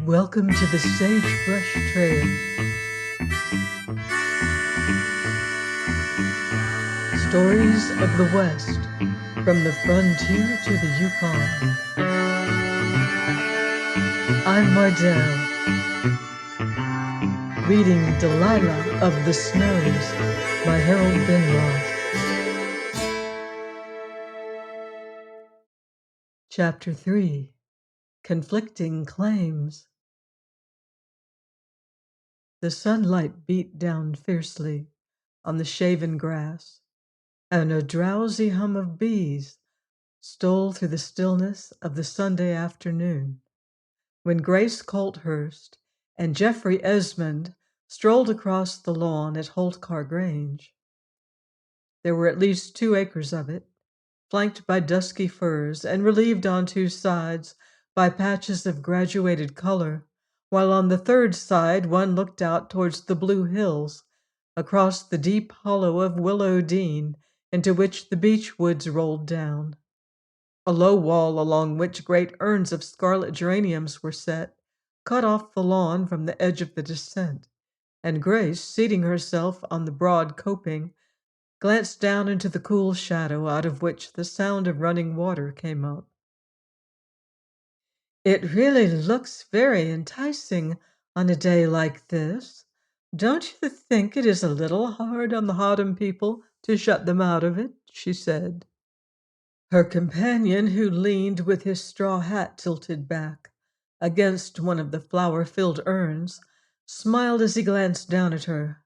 Welcome to the Sagebrush Trail. Stories of the West, from the frontier to the Yukon. I'm Mardell, reading Delilah of the Snows by Harold Benroth. Chapter 3. Conflicting Claims. The sunlight beat down fiercely on the shaven grass, and a drowsy hum of bees stole through the stillness of the Sunday afternoon when Grace Colthurst and Geoffrey Esmond strolled across the lawn at Holtcar Grange. There were at least 2 acres of it, flanked by dusky firs and relieved on 2 sides by patches of graduated color, while on the 3rd side one looked out towards the blue hills, across the deep hollow of Willow Dean into which the beech woods rolled down. A low wall along which great urns of scarlet geraniums were set cut off the lawn from the edge of the descent, and Grace, seating herself on the broad coping, glanced down into the cool shadow out of which the sound of running water came up. "It really looks very enticing on a day like this. Don't you think it is a little hard on the Hotham people to shut them out of it?" she said. Her companion, who leaned with his straw hat tilted back against one of the flower-filled urns, smiled as he glanced down at her.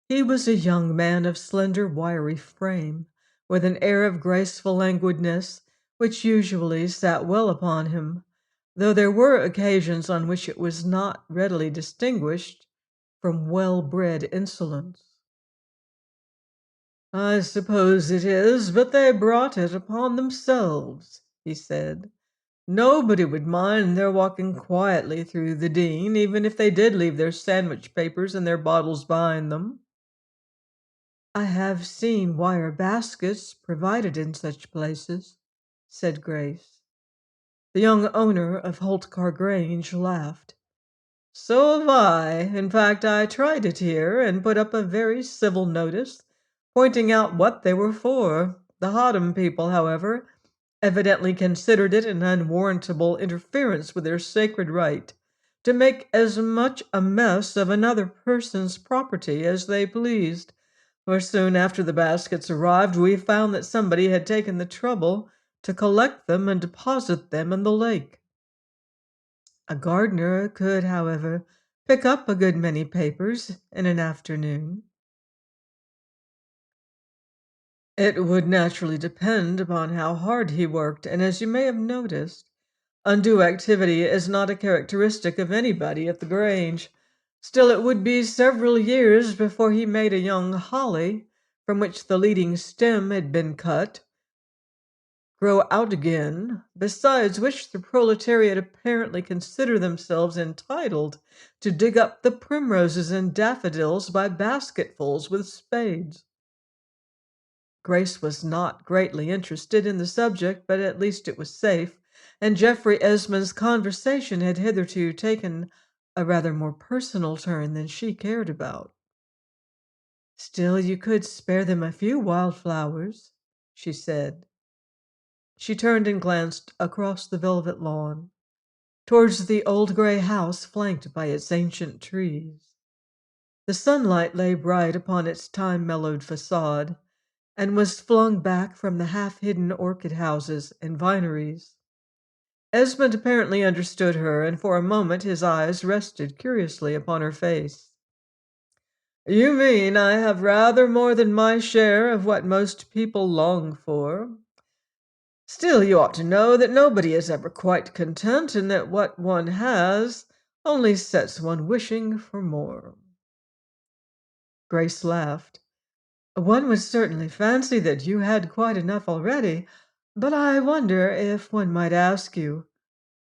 He was a young man of slender, wiry frame, with an air of graceful languidness which usually sat well upon him, though there were occasions on which it was not readily distinguished from well-bred insolence. "I suppose it is, but they brought it upon themselves," he said. "Nobody would mind their walking quietly through the Dean, even if they did leave their sandwich papers and their bottles behind them." "I have seen wire baskets provided in such places," said Grace. The young owner of Holtcar Grange laughed. "So have I. In fact, I tried it here, and put up a very civil notice, pointing out what they were for. The Hotham people, however, evidently considered it an unwarrantable interference with their sacred right to make as much a mess of another person's property as they pleased, for soon after the baskets arrived we found that somebody had taken the trouble to collect them and deposit them in the lake. A gardener could, however, pick up a good many papers in an afternoon." "It would naturally depend upon how hard he worked, and as you may have noticed, undue activity is not a characteristic of anybody at the Grange. Still, it would be several years before he made a young holly, from which the leading stem had been cut, grow out again, besides which the proletariat apparently consider themselves entitled to dig up the primroses and daffodils by basketfuls with spades." Grace was not greatly interested in the subject, but at least it was safe, and Geoffrey Esmond's conversation had hitherto taken a rather more personal turn than she cared about. "Still, you could spare them a few wildflowers," she said. She turned and glanced across the velvet lawn, towards the old gray house flanked by its ancient trees. The sunlight lay bright upon its time-mellowed facade, and was flung back from the half-hidden orchid houses and vineries. Esmond apparently understood her, and for a moment his eyes rested curiously upon her face. "You mean I have rather more than my share of what most people long for. Still, you ought to know that nobody is ever quite content, and that what one has only sets one wishing for more." Grace laughed. "One would certainly fancy that you had quite enough already, but I wonder if one might ask you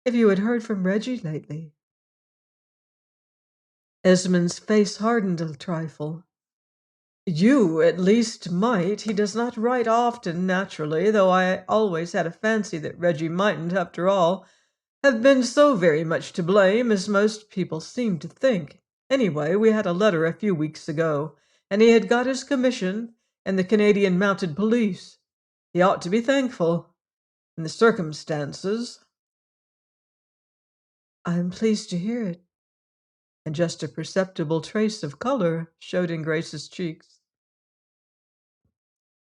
if you had heard from Reggie lately." Esmond's face hardened a trifle. "You, at least, might. He does not write often, naturally, though I always had a fancy that Reggie mightn't, after all. have been so very much to blame as most people seem to think. Anyway, we had a letter a few weeks ago, and he had got his commission in the Canadian Mounted Police. He ought to be thankful. In the circumstances, I am pleased to hear it. And just a perceptible trace of color showed in Grace's cheeks.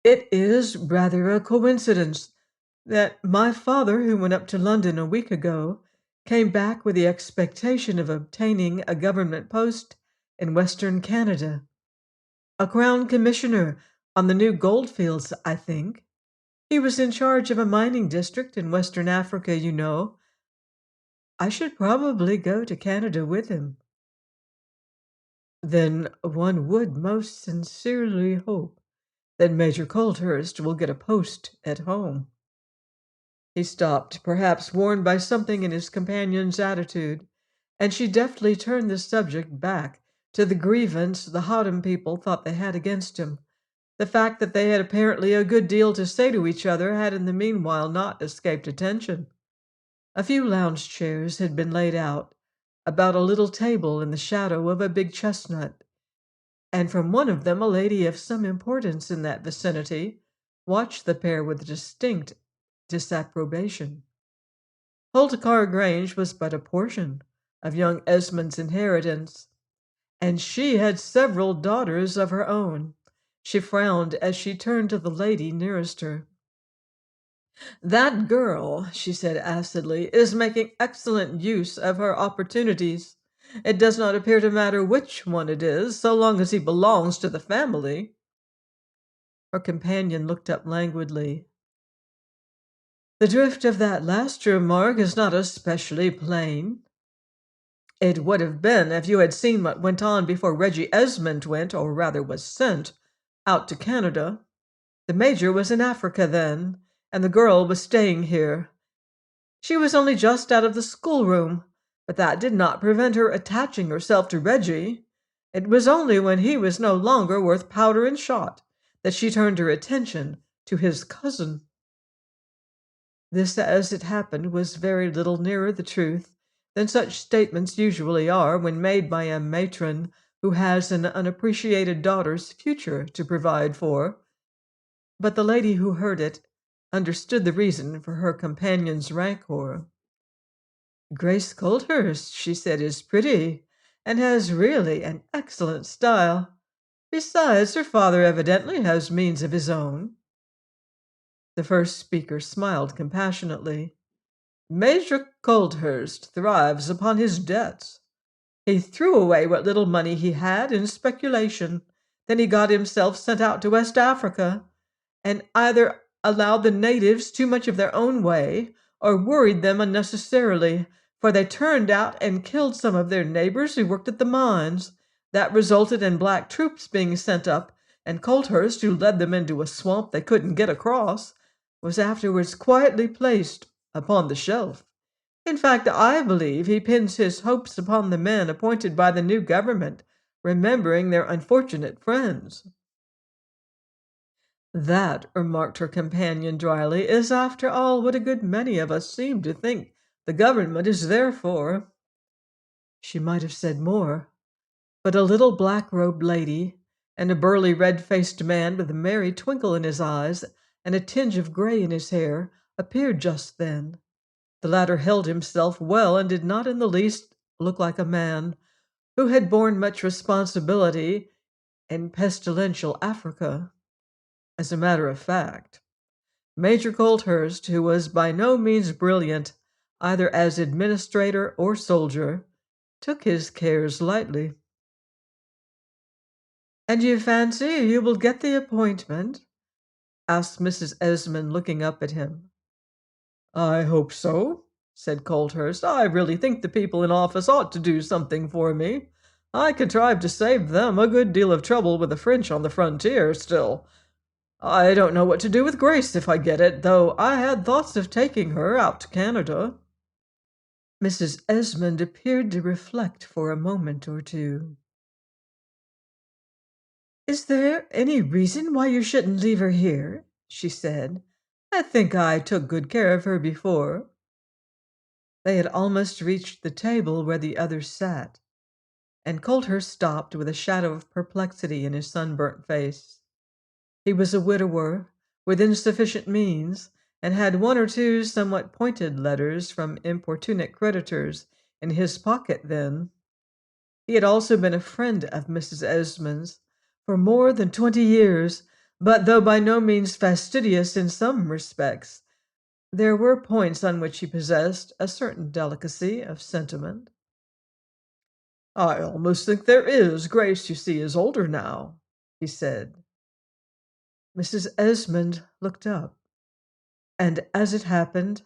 It is rather a coincidence that my father, who went up to London a week ago, came back with the expectation of obtaining a government post in Western Canada. A Crown Commissioner on the new goldfields, I think. He was in charge of a mining district in Western Africa, you know. I should probably go to Canada with him. Then one would most sincerely hope that Major Colthurst will get a post at home. He stopped, perhaps warned by something in his companion's attitude, and she deftly turned the subject back to the grievance the Hotham people thought they had against him. The fact that they had apparently a good deal to say to each other had in the meanwhile not escaped attention. A few lounge chairs had been laid out about a little table in the shadow of a big chestnut, and from one of them a lady of some importance in that vicinity watched the pair with distinct disapprobation. Holtcar Grange was but a portion of young Esmond's inheritance, and she had several daughters of her own. She frowned as she turned to the lady nearest her. That girl, she said acidly, is making excellent use of her opportunities. It does not appear to matter which one it is, so long as he belongs to the family. Her companion looked up languidly. The drift of that last remark is not especially plain. It would have been if you had seen what went on before Reggie Esmond went, or rather was sent, out to Canada. The Major was in Africa then, and the girl was staying here. She was only just out of the schoolroom, but that did not prevent her attaching herself to Reggie. It was only when he was no longer worth powder and shot that she turned her attention to his cousin. This, as it happened, was very little nearer the truth than such statements usually are when made by a matron who has an unappreciated daughter's future to provide for. But the lady who heard it understood the reason for her companion's rancor. Grace Colthurst, she said, is pretty, and has really an excellent style. Besides, her father evidently has means of his own. The first speaker smiled compassionately. Major Colthurst thrives upon his debts. He threw away what little money he had in speculation. Then he got himself sent out to West Africa, and either allowed the natives too much of their own way, or worried them unnecessarily, for they turned out and killed some of their neighbors who worked at the mines. That resulted in black troops being sent up, and Colthurst, who led them into a swamp they couldn't get across, was afterwards quietly placed upon the shelf. In fact, I believe he pins his hopes upon the men appointed by the new government, remembering their unfortunate friends. That, remarked her companion dryly, is after all what a good many of us seem to think the government is there for. She might have said more, but a little black-robed lady and a burly red-faced man with a merry twinkle in his eyes and a tinge of gray in his hair appeared just then. The latter held himself well and did not in the least look like a man who had borne much responsibility in pestilential Africa. As a matter of fact, Major Colthurst, who was by no means brilliant either as administrator or soldier, took his cares lightly. "And you fancy you will get the appointment?" asked Mrs. Esmond, looking up at him. "I hope so," said Colthurst. "I really think the people in office ought to do something for me. I contrived to save them a good deal of trouble with the French on the frontier. Still, I don't know what to do with Grace if I get it, though I had thoughts of taking her out to Canada." Mrs. Esmond appeared to reflect for a moment or two. "Is there any reason why you shouldn't leave her here?" she said. "I think I took good care of her before." They had almost reached the table where the others sat, and Colthurst stopped with a shadow of perplexity in his sunburnt face. He was a widower with insufficient means, and had one or two somewhat pointed letters from importunate creditors in his pocket then. He had also been a friend of Mrs. Esmond's for more than 20 years, but though by no means fastidious in some respects, there were points on which he possessed a certain delicacy of sentiment. "I almost think there is. Grace, you see, is older now," he said. Mrs. Esmond looked up, and as it happened,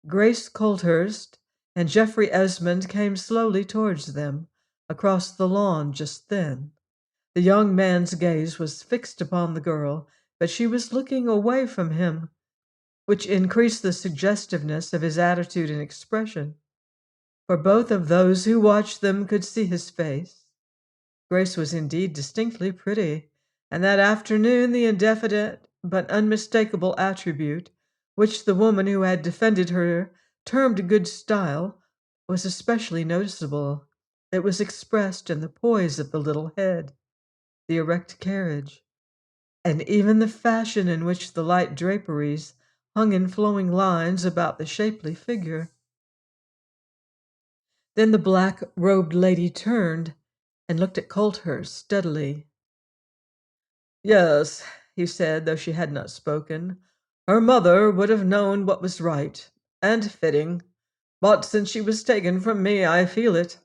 Grace Colthurst and Geoffrey Esmond came slowly towards them across the lawn just then. The young man's gaze was fixed upon the girl, but she was looking away from him, which increased the suggestiveness of his attitude and expression, for both of those who watched them could see his face. Grace was indeed distinctly pretty, and that afternoon the indefinite but unmistakable attribute which the woman who had defended her termed good style was especially noticeable. It was expressed in the poise of the little head, the erect carriage, and even the fashion in which the light draperies hung in flowing lines about the shapely figure. Then the black-robed lady turned and looked at Colthurst steadily. "Yes," he said, though she had not spoken, "her mother would have known what was right and fitting, but since she was taken from me, I feel it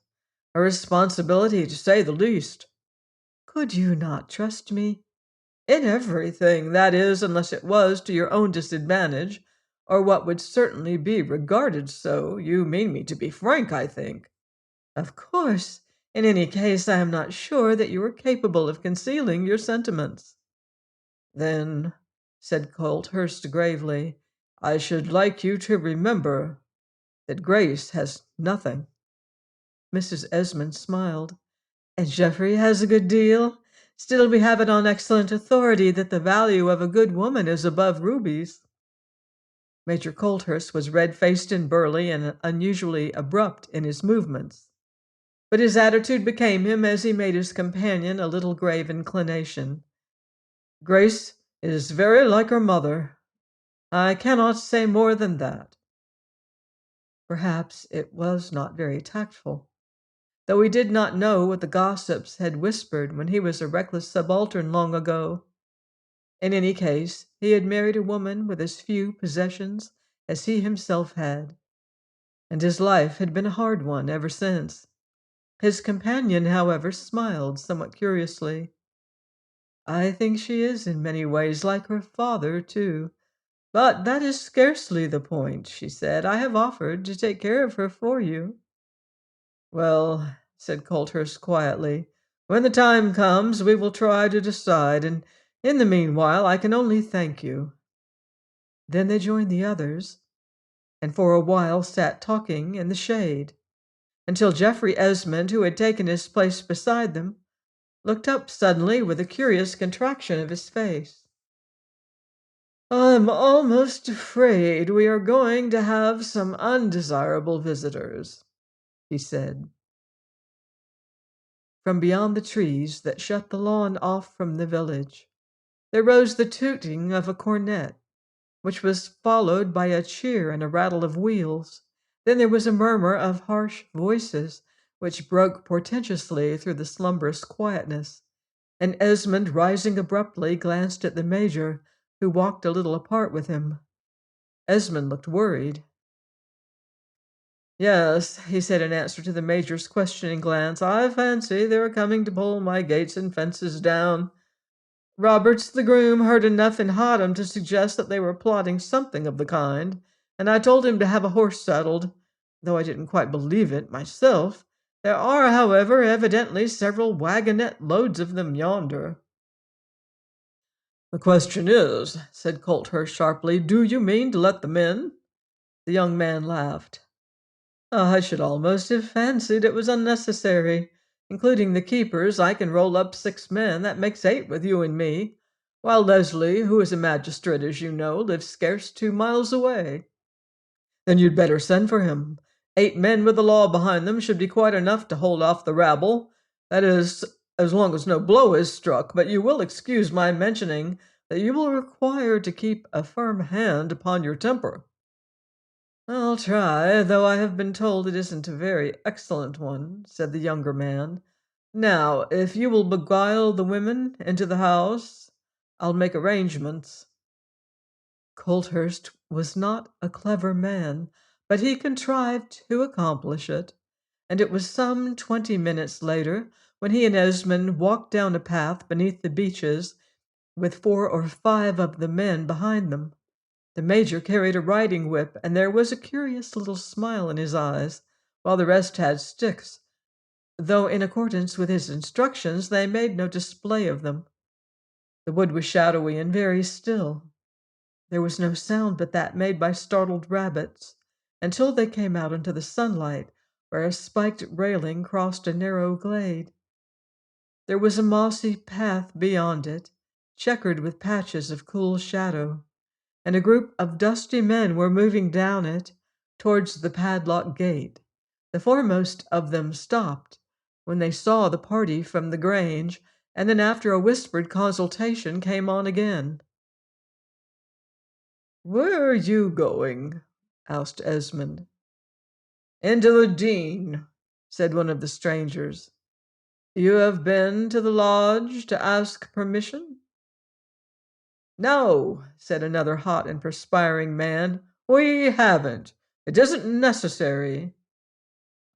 a responsibility, to say the least." "Could you not trust me?" "In everything, that is, unless it was to your own disadvantage, or what would certainly be regarded so. You mean me to be frank, I think." "Of course. In any case, I am not sure that you are capable of concealing your sentiments." "Then," said Colthurst gravely, "I should like you to remember that Grace has nothing." Mrs. Esmond smiled. "And Geoffrey has a good deal? Still, we have it on excellent authority that the value of a good woman is above rubies." Major Colthurst was red-faced and burly and unusually abrupt in his movements, but his attitude became him as he made his companion a little grave inclination. "Grace is very like her mother. I cannot say more than that." Perhaps it was not very tactful, though he did not know what the gossips had whispered when he was a reckless subaltern long ago. In any case, he had married a woman with as few possessions as he himself had, and his life had been a hard one ever since. His companion, however, smiled somewhat curiously. "I think she is in many ways like her father, too. But that is scarcely the point," she said. "I have offered to take care of her for you." "Well," said Colthurst quietly, "when the time comes, we will try to decide, and in the meanwhile I can only thank you." Then they joined the others, and for a while sat talking in the shade, until Geoffrey Esmond, who had taken his place beside them, looked up suddenly with a curious contraction of his face. "I'm almost afraid we are going to have some undesirable visitors," he said. From beyond the trees that shut the lawn off from the village, there rose the tooting of a cornet, which was followed by a cheer and a rattle of wheels. Then there was a murmur of harsh voices, which broke portentously through the slumberous quietness, and Esmond, rising abruptly, glanced at the Major, who walked a little apart with him. Esmond looked worried. "Yes," he said in answer to the Major's questioning glance, "I fancy they are coming to pull my gates and fences down. Roberts, the groom, heard enough in Hotham to suggest that they were plotting something of the kind, and I told him to have a horse saddled, though I didn't quite believe it myself. There are, however, evidently several wagonette loads of them yonder." "The question is," said Colthurst sharply, "do you mean to let them in?" The young man laughed. "I should almost have fancied it was unnecessary. Including the keepers, I can roll up 6 men. That makes 8 with you and me, while Leslie, who is a magistrate, as you know, lives scarce 2 miles away." "Then you'd better send for him. 8 men with the law behind them should be quite enough to hold off the rabble. That is, as long as no blow is struck, but you will excuse my mentioning that you will require to keep a firm hand upon your temper." "I'll try, though I have been told it isn't a very excellent one," said the younger man. "Now, if you will beguile the women into the house, I'll make arrangements." Colthurst was not a clever man, but he contrived to accomplish it, and it was some 20 minutes later when he and Esmond walked down a path beneath the beeches with 4 or 5 of the men behind them. The major carried a riding whip, and there was a curious little smile in his eyes, while the rest had sticks, though in accordance with his instructions they made no display of them. The wood was shadowy and very still. There was no sound but that made by startled rabbits, until they came out into the sunlight, where a spiked railing crossed a narrow glade. There was a mossy path beyond it, checkered with patches of cool shadow, and a group of dusty men were moving down it towards the padlocked gate. The foremost of them stopped when they saw the party from the Grange, and then after a whispered consultation came on again. "Where are you going?" asked Esmond. "Into the Dean," said one of the strangers. "You have been to the lodge to ask permission?" "No," said another hot and perspiring man, "we haven't. It isn't necessary."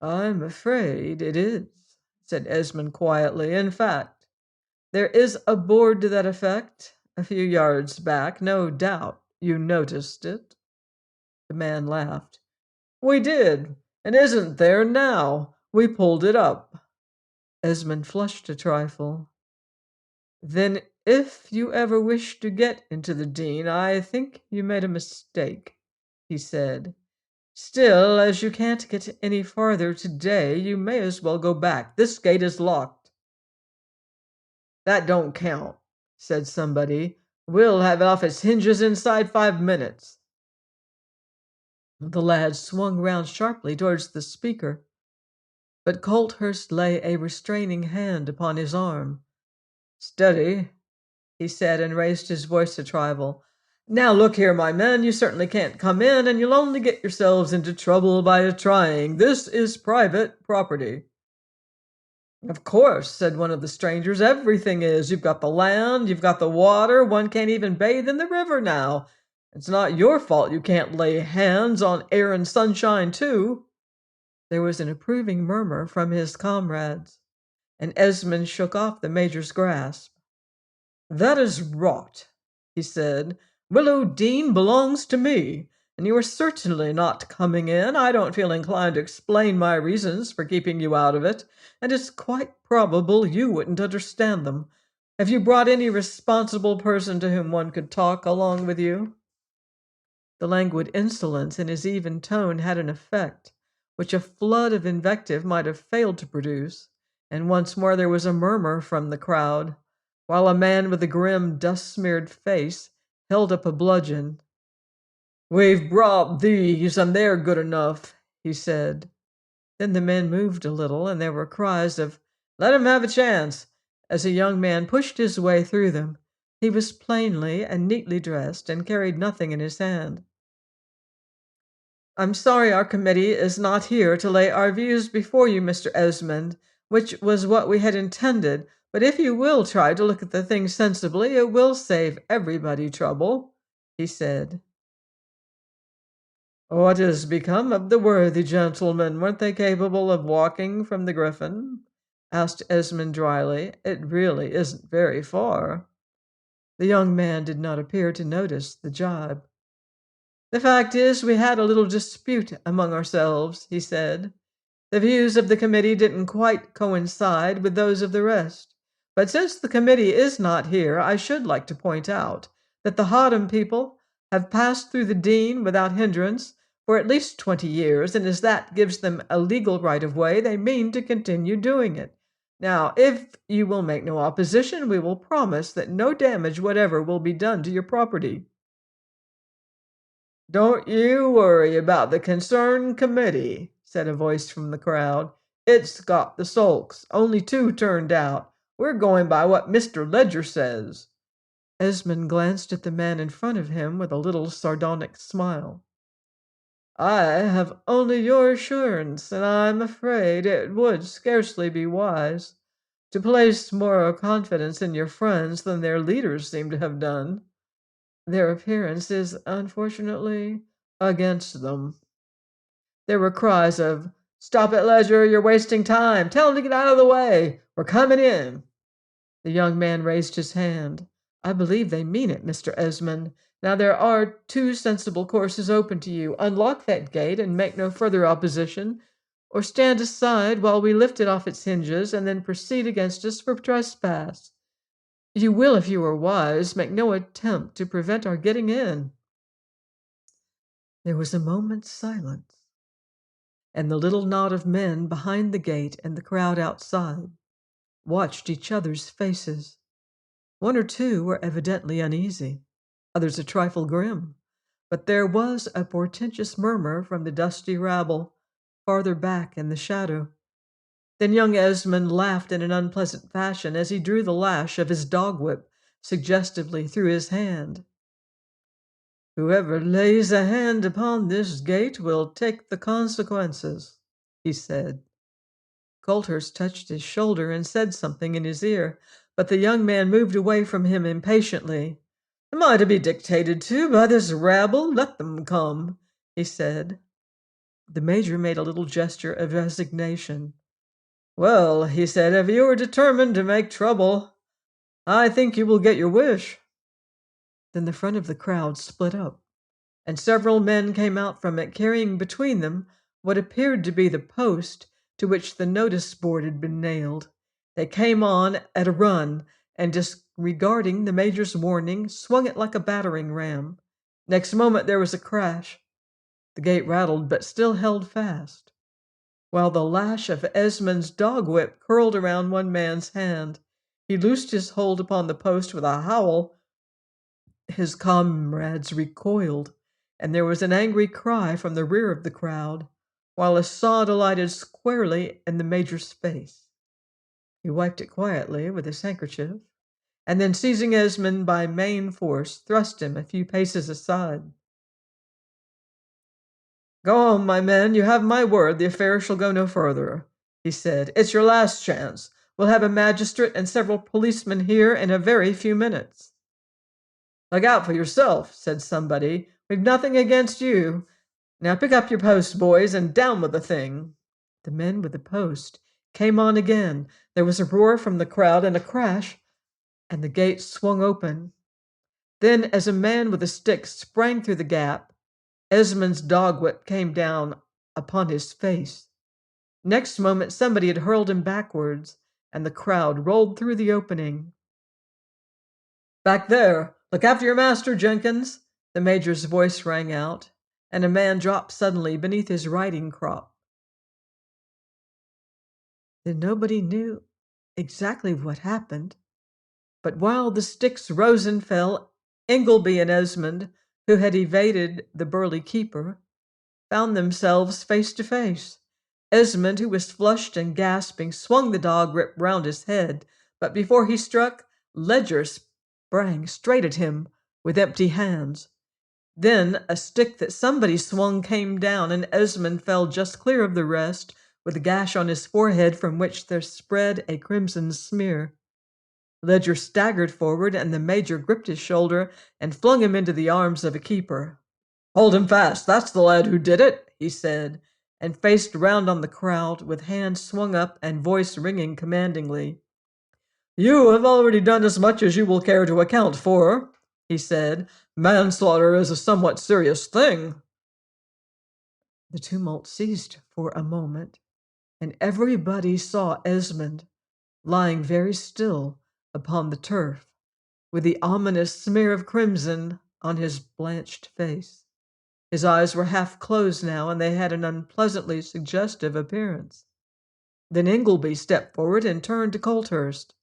"I'm afraid it is," said Esmond quietly. "In fact, there is a board to that effect a few yards back. No doubt you noticed it." The man laughed. "We did, and isn't there now. We pulled it up." Esmond flushed a trifle. "Then if you ever wish to get into the Dean, I think you made a mistake," he said. "Still, as you can't get any farther today, you may as well go back. This gate is locked." "That don't count," said somebody. "We'll have it off its hinges inside 5 minutes." The lad swung round sharply towards the speaker, but Colthurst lay a restraining hand upon his arm. "Steady," he said, and raised his voice a trifle. "Now look here, my men, you certainly can't come in, and you'll only get yourselves into trouble by trying. This is private property." "Of course," said one of the strangers, "everything is. You've got the land, you've got the water, one can't even bathe in the river now. It's not your fault you can't lay hands on air and sunshine, too." There was an approving murmur from his comrades, and Esmond shook off the major's grasp. "That is rot," he said. "Willow Dean belongs to me, and you are certainly not coming in. I don't feel inclined to explain my reasons for keeping you out of it, and it's quite probable you wouldn't understand them. Have you brought any responsible person to whom one could talk along with you?" The languid insolence in his even tone had an effect which a flood of invective might have failed to produce, and once more there was a murmur from the crowd, while a man with a grim, dust-smeared face held up a bludgeon. "We've brought these, and they're good enough," he said. Then the men moved a little, and there were cries of "Let him have a chance," as a young man pushed his way through them. He was plainly and neatly dressed, and carried nothing in his hand. "I'm sorry our committee is not here to lay our views before you, Mr. Esmond, which was what we had intended, but if you will try to look at the thing sensibly, it will save everybody trouble," he said. "What has become of the worthy gentlemen? Weren't they capable of walking from the Griffin?" asked Esmond dryly. "It really isn't very far." The young man did not appear to notice the jibe. "The fact is, we had a little dispute among ourselves," he said. "The views of the committee didn't quite coincide with those of the rest. But since the committee is not here, I should like to point out that the Hotham people have passed through the Dean without hindrance for at least 20 years, and as that gives them a legal right of way, they mean to continue doing it. Now, if you will make no opposition, we will promise that no damage whatever will be done to your property." "Don't you worry about the concerned committee," said a voice from the crowd. "It's got the sulks. Only two turned out. We're going by what Mr. Ledger says." Esmond glanced at the man in front of him with a little sardonic smile. "I have only your assurance, and I'm afraid it would scarcely be wise to place more confidence in your friends than their leaders seem to have done. Their appearance is unfortunately against them." There were cries of, "Stop it, Ledger, you're wasting time. Tell him to get out of the way. We're coming in." The young man raised his hand. "I believe they mean it, Mr. Esmond. Now there are two sensible courses open to you. Unlock that gate and make no further opposition, or stand aside while we lift it off its hinges and then proceed against us for trespass. You will, if you are wise, make no attempt to prevent our getting in." There was a moment's silence, and the little knot of men behind the gate and the crowd outside watched each other's faces. One or two were evidently uneasy, others a trifle grim, but there was a portentous murmur from the dusty rabble farther back in the shadow. Then young Esmond laughed in an unpleasant fashion as he drew the lash of his dog whip suggestively through his hand. "Whoever lays a hand upon this gate will take the consequences," he said. Colthurst touched his shoulder and said something in his ear, but the young man moved away from him impatiently. "Am I to be dictated to by this rabble? Let them come," he said. The major made a little gesture of resignation. "Well," he said, "if you are determined to make trouble, I think you will get your wish." Then the front of the crowd split up, and several men came out from it carrying between them what appeared to be the post to which the notice board had been nailed. They came on at a run, and disregarding the major's warning, swung it like a battering ram. Next moment there was a crash. The gate rattled, but still held fast, while the lash of Esmond's dog whip curled around one man's hand. He loosed his hold upon the post with a howl. His comrades recoiled, and there was an angry cry from the rear of the crowd, while a sod alighted squarely in the major's face. He wiped it quietly with his handkerchief, and then seizing Esmond by main force, thrust him a few paces aside. "Go home, my men. You have my word the affair shall go no further," he said. "It's your last chance. We'll have a magistrate and several policemen here in a very few minutes." "Look out for yourself," said somebody. "We've nothing against you. Now pick up your post, boys, and down with the thing." The men with the post came on again. There was a roar from the crowd and a crash, and the gate swung open. Then, as a man with a stick sprang through the gap, Esmond's dog whip came down upon his face. Next moment somebody had hurled him backwards, and the crowd rolled through the opening. "Back there! Look after your master, Jenkins!" the major's voice rang out, and a man dropped suddenly beneath his riding crop. Then nobody knew exactly what happened, but while the sticks rose and fell, Ingleby and Esmond, who had evaded the burly keeper, found themselves face to face. Esmond, who was flushed and gasping, swung the dog whip round his head, but before he struck, Ledger sprang straight at him with empty hands. Then a stick that somebody swung came down, and Esmond fell just clear of the rest, with a gash on his forehead from which there spread a crimson smear. Ledger staggered forward, and the major gripped his shoulder and flung him into the arms of a keeper. "Hold him fast, that's the lad who did it," he said, and faced round on the crowd with hands swung up and voice ringing commandingly. "You have already done as much as you will care to account for," he said. "Manslaughter is a somewhat serious thing." The tumult ceased for a moment, and everybody saw Esmond lying very still upon the turf, with the ominous smear of crimson on his blanched face. His eyes were half closed now, and they had an unpleasantly suggestive appearance. Then Ingleby stepped forward and turned to Colthurst.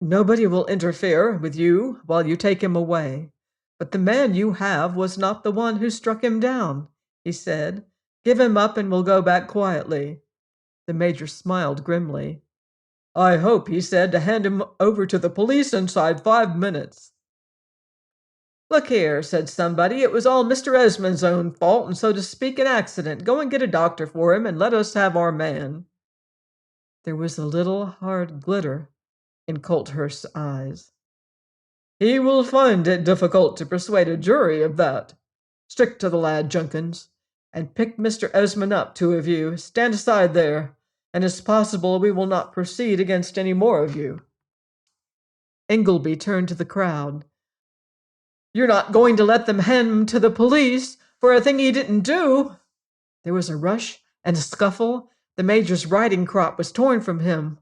"Nobody will interfere with you while you take him away, but the man you have was not the one who struck him down," he said. Give him up and we'll go back quietly." The major smiled grimly. "I hope," he said, "to hand him over to the police inside 5 minutes." "Look here," said somebody, "it was all Mr. Esmond's own fault, and so to speak an accident. Go and get a doctor for him, and let us have our man." There was a little hard glitter in Colthurst's eyes. "He will find it difficult to persuade a jury of that. Stick to the lad, Junkins, and pick Mr. Esmond up, two of you. Stand aside there, and it's possible we will not proceed against any more of you." Ingleby turned to the crowd. "You're not going to let them hand him to the police for a thing he didn't do?" There was a rush and a scuffle. The major's riding crop was torn from him,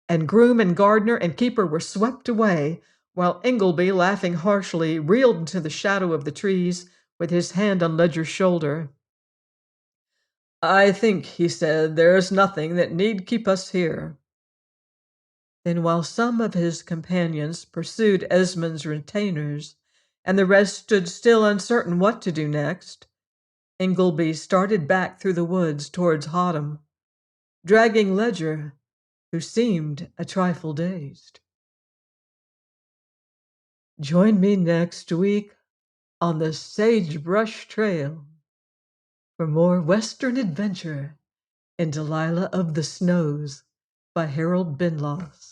and groom and gardener and keeper were swept away, while Ingleby, laughing harshly, reeled into the shadow of the trees with his hand on Ledger's shoulder. "I think," he said, "there is nothing that need keep us here." Then, while some of his companions pursued Esmond's retainers, and the rest stood still uncertain what to do next, Ingleby started back through the woods towards Hotham, dragging Ledger, who seemed a trifle dazed. Join me next week on the Sagebrush Trail for more Western adventure in Delilah of the Snows by Harold Benloss.